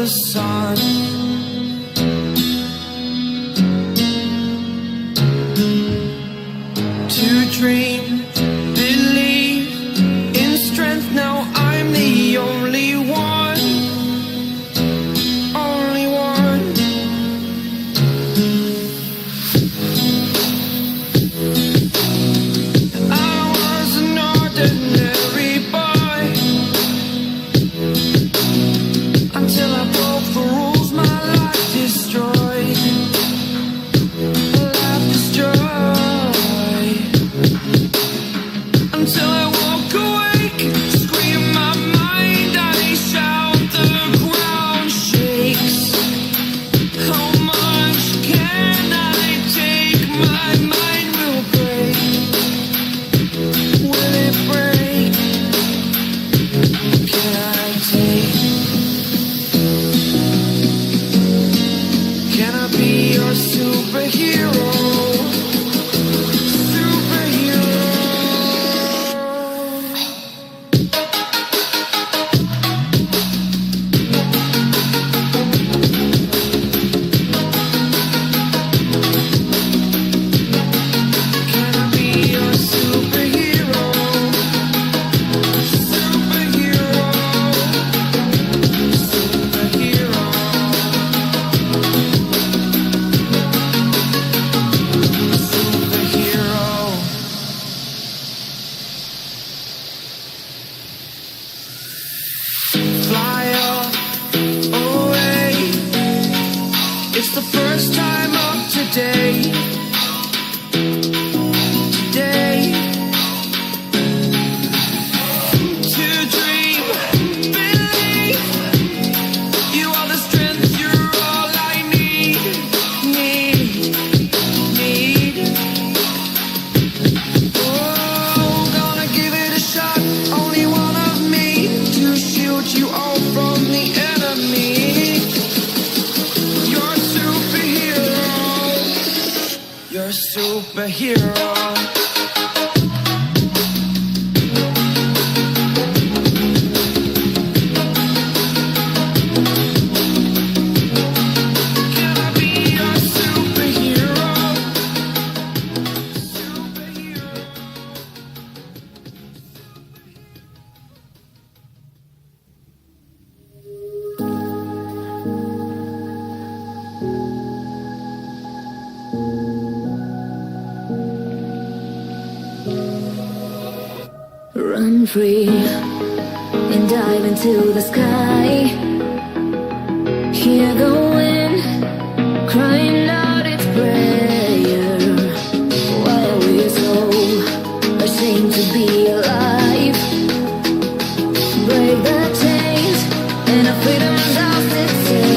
the sun. To dream, believe in strength. Now I'm the only one, only one. I was an ordinary boy until I broke the rules. My life destroyed, life destroyed. Until I woke awake, scream my mind, I shout, the ground shakes. How much can I take? My mind will break. Will it break? Can I take? Can I be your superhero? It's the first time of today, today. To dream, believe. You are the strength, you're all I need. Oh, gonna give it a shot, only one of me, to shield you all from the enemy. You're a superhero. Can I be your superhero? Superhero. Run free and dive into the sky. Hear the wind crying out its prayer. Why are we so ashamed to be alive? Break the chains and our freedom's ours to take.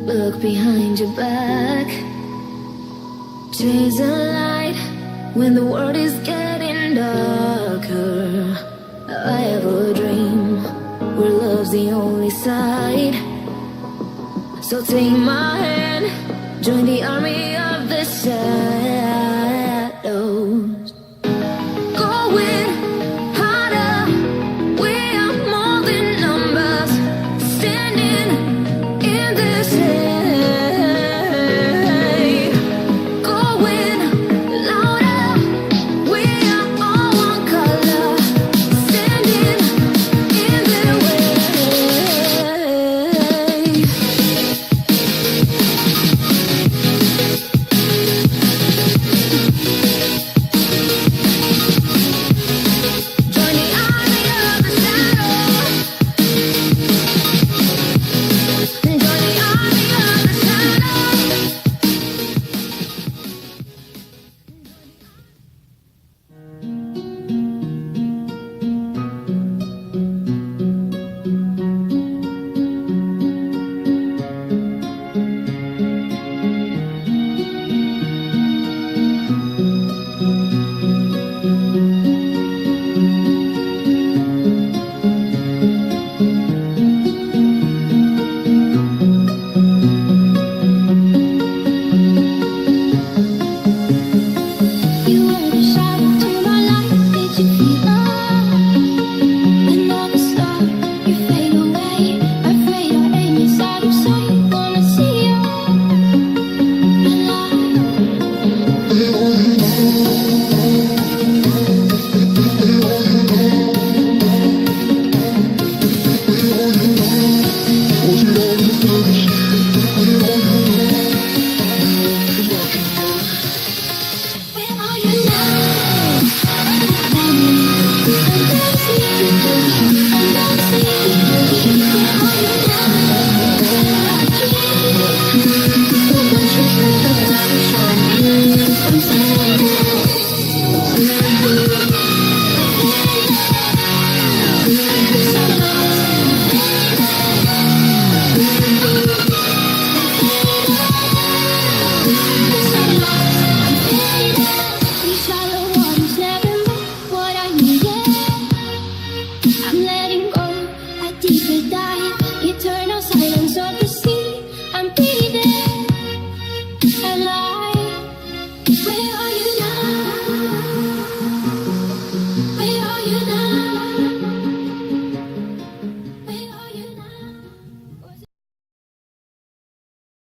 Look behind your back. Chase a light when the world is getting darker. I have a dream where love's the only side. So take my hand, join the army of the shadows. Going harder, we are more than numbers, standing in this hate. Going louder, we are all one color, standing in their way. When